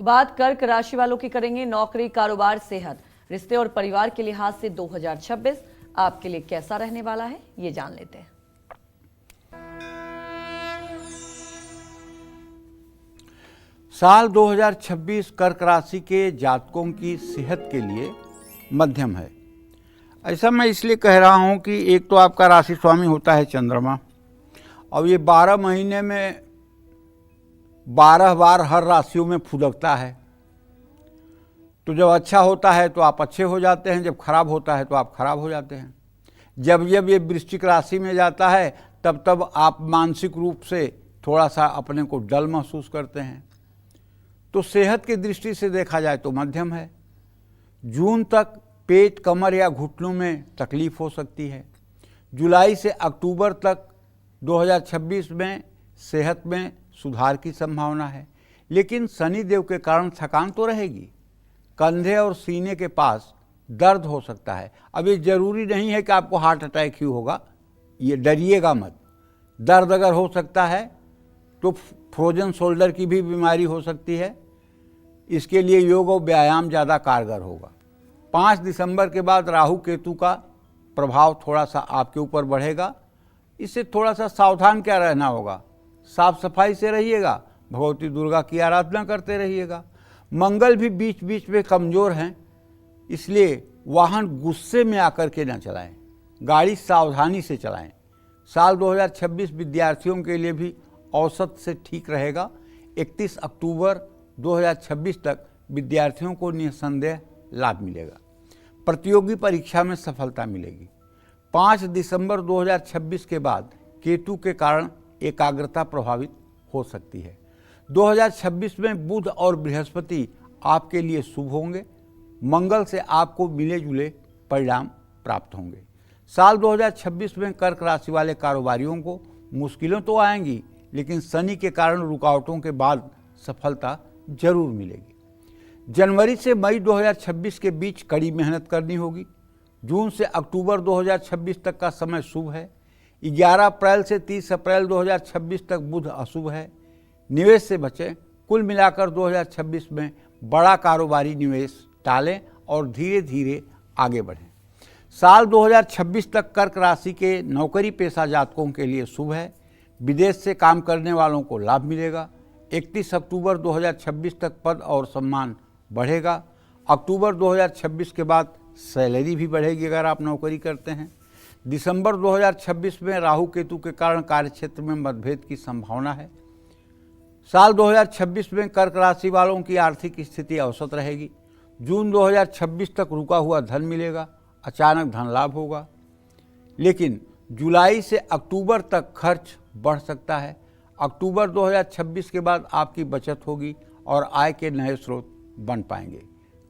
बात कर्क राशि वालों की करेंगे। नौकरी, कारोबार, सेहत, रिश्ते और परिवार के लिहाज से 2026 आपके लिए कैसा रहने वाला है, ये जान लेते हैं। साल 2026 कर्क राशि के जातकों की सेहत के लिए मध्यम है। ऐसा मैं इसलिए कह रहा हूं कि एक तो आपका राशि स्वामी होता है चंद्रमा, और ये 12 महीने में 12 बार हर राशियों में फुदकता है। तो जब अच्छा होता है तो आप अच्छे हो जाते हैं, जब खराब होता है तो आप खराब हो जाते हैं। जब जब ये वृश्चिक राशि में जाता है तब तब आप मानसिक रूप से थोड़ा सा अपने को डल महसूस करते हैं। तो सेहत की दृष्टि से देखा जाए तो मध्यम है। जून तक पेट, कमर या घुटनों में तकलीफ हो सकती है। जुलाई से अक्टूबर तक 2026 में सेहत में सुधार की संभावना है, लेकिन शनि देव के कारण थकान तो रहेगी। कंधे और सीने के पास दर्द हो सकता है। अब ये जरूरी नहीं है कि आपको हार्ट अटैक ही होगा, ये डरिएगा मत। दर्द अगर हो सकता है तो फ्रोजन शोल्डर की भी बीमारी हो सकती है। इसके लिए योग और व्यायाम ज़्यादा कारगर होगा। 5 दिसंबर के बाद राहु केतु का प्रभाव थोड़ा सा आपके ऊपर बढ़ेगा। इससे थोड़ा सा सावधान क्या रहना होगा, साफ सफाई से रहिएगा, भगवती दुर्गा की आराधना करते रहिएगा। मंगल भी बीच बीच में कमज़ोर हैं, इसलिए वाहन गुस्से में आकर के न चलाएं, गाड़ी सावधानी से चलाएं। साल 2026 विद्यार्थियों के लिए भी औसत से ठीक रहेगा। 31 अक्टूबर 2026 तक विद्यार्थियों को निस्संदेह लाभ मिलेगा। प्रतियोगी परीक्षा में सफलता मिलेगी। 5 दिसंबर 2026 के बाद केतु के कारण एकाग्रता प्रभावित हो सकती है। 2026 में बुध और बृहस्पति आपके लिए शुभ होंगे। मंगल से आपको मिले जुले परिणाम प्राप्त होंगे। साल 2026 में कर्क राशि वाले कारोबारियों को मुश्किलें तो आएंगी, लेकिन शनि के कारण रुकावटों के बाद सफलता जरूर मिलेगी। जनवरी से मई 2026 के बीच कड़ी मेहनत करनी होगी। जून से अक्टूबर 2026 तक का समय शुभ है। 11 अप्रैल से 30 अप्रैल 2026 तक बुध अशुभ है। निवेश से बचें। कुल मिलाकर 2026 में बड़ा कारोबारी निवेश टालें और धीरे धीरे आगे बढ़ें। साल 2026 तक कर्क राशि के नौकरी पेशा जातकों के लिए शुभ है। विदेश से काम करने वालों को लाभ मिलेगा। 31 अक्टूबर 2026 तक पद और सम्मान बढ़ेगा। अक्टूबर 2026 के बाद सैलरी भी बढ़ेगी अगर आप नौकरी करते हैं। दिसंबर 2026 में राहु केतु के कारण कार्यक्षेत्र में मतभेद की संभावना है। साल 2026 में कर्क राशि वालों की आर्थिक स्थिति औसत रहेगी। जून 2026 तक रुका हुआ धन मिलेगा, अचानक धन लाभ होगा, लेकिन जुलाई से अक्टूबर तक खर्च बढ़ सकता है। अक्टूबर 2026 के बाद आपकी बचत होगी और आय के नए स्रोत बन पाएंगे।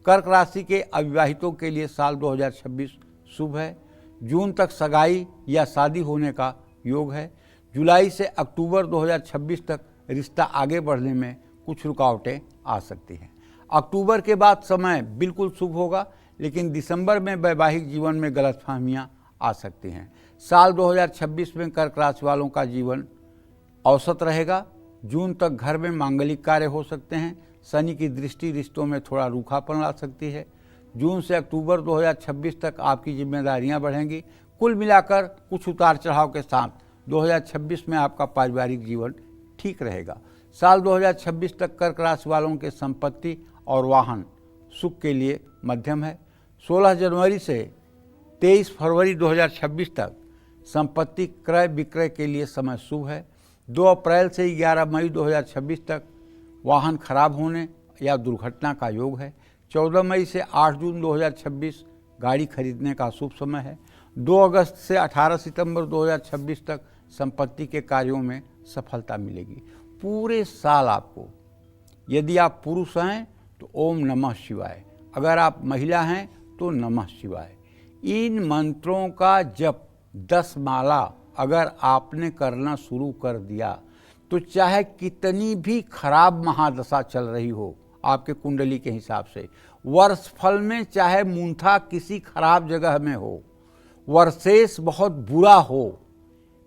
कर्क राशि के अविवाहितों के लिए साल 2026 शुभ है। जून तक सगाई या शादी होने का योग है। जुलाई से अक्टूबर 2026 तक रिश्ता आगे बढ़ने में कुछ रुकावटें आ सकती हैं। अक्टूबर के बाद समय बिल्कुल शुभ होगा, लेकिन दिसंबर में वैवाहिक जीवन में गलतफहमियां आ सकती हैं। साल 2026 में कर्क राशि वालों का जीवन औसत रहेगा। जून तक घर में मांगलिक कार्य हो सकते हैं। शनि की दृष्टि रिश्तों में थोड़ा रूखापन ला सकती है। जून से अक्टूबर 2026 तक आपकी जिम्मेदारियां बढ़ेंगी। कुल मिलाकर कुछ उतार चढ़ाव के साथ 2026 में आपका पारिवारिक जीवन ठीक रहेगा। साल 2026 तक कर्क राशि वालों के संपत्ति और वाहन सुख के लिए मध्यम है। 16 जनवरी से 23 फरवरी 2026 तक संपत्ति क्रय विक्रय के लिए समय शुभ है। 2 अप्रैल से 11 मई 2026 तक वाहन खराब होने या दुर्घटना का योग है। 14 मई से 8 जून 2026 गाड़ी खरीदने का शुभ समय है। 2 अगस्त से 18 सितंबर 2026 तक संपत्ति के कार्यों में सफलता मिलेगी। पूरे साल आपको, यदि आप पुरुष हैं तो ओम नमः शिवाय, अगर आप महिला हैं तो नमः शिवाय, इन मंत्रों का जप 10 माला अगर आपने करना शुरू कर दिया तो चाहे कितनी भी खराब महादशा चल रही हो आपके कुंडली के हिसाब से, वर्ष फल में चाहे मूंथा किसी खराब जगह में हो, वर्षेश बहुत बुरा हो,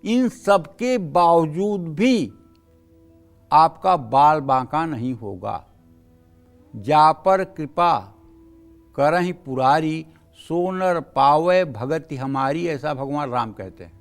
इन सब के बावजूद भी आपका बाल बांका नहीं होगा। जा पर कृपा करहि पुरारी, सोनर पावै भगति हमारी, ऐसा भगवान राम कहते हैं।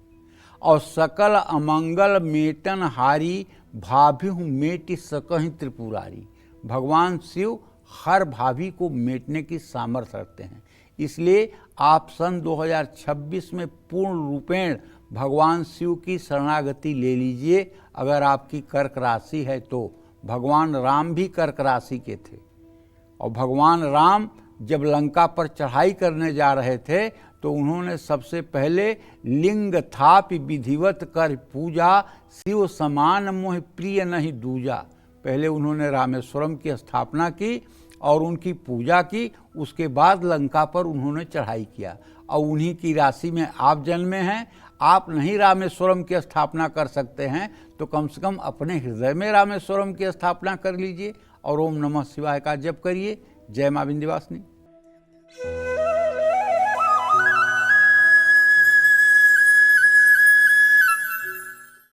और सकल अमंगल मेटन हारी, भाभीहु मेटि सकहि त्रिपुरारी। भगवान शिव हर भाभी को मेटने की सामर्थ्य रखते हैं। इसलिए आप सन 2026 में पूर्ण रूपेण भगवान शिव की शरणागति ले लीजिए। अगर आपकी कर्क राशि है तो भगवान राम भी कर्क राशि के थे, और भगवान राम जब लंका पर चढ़ाई करने जा रहे थे तो उन्होंने सबसे पहले लिंग थापि विधिवत कर पूजा, शिव समान मोह प्रिय नहीं दूजा। पहले उन्होंने रामेश्वरम की स्थापना की और उनकी पूजा की, उसके बाद लंका पर उन्होंने चढ़ाई किया। और उन्हीं की राशि में आप जन्मे हैं। आप नहीं रामेश्वरम की स्थापना कर सकते हैं तो कम से कम अपने हृदय में रामेश्वरम की स्थापना कर लीजिए और ओम नमः शिवाय का जप करिए। जय मां विंध्यवासिनी।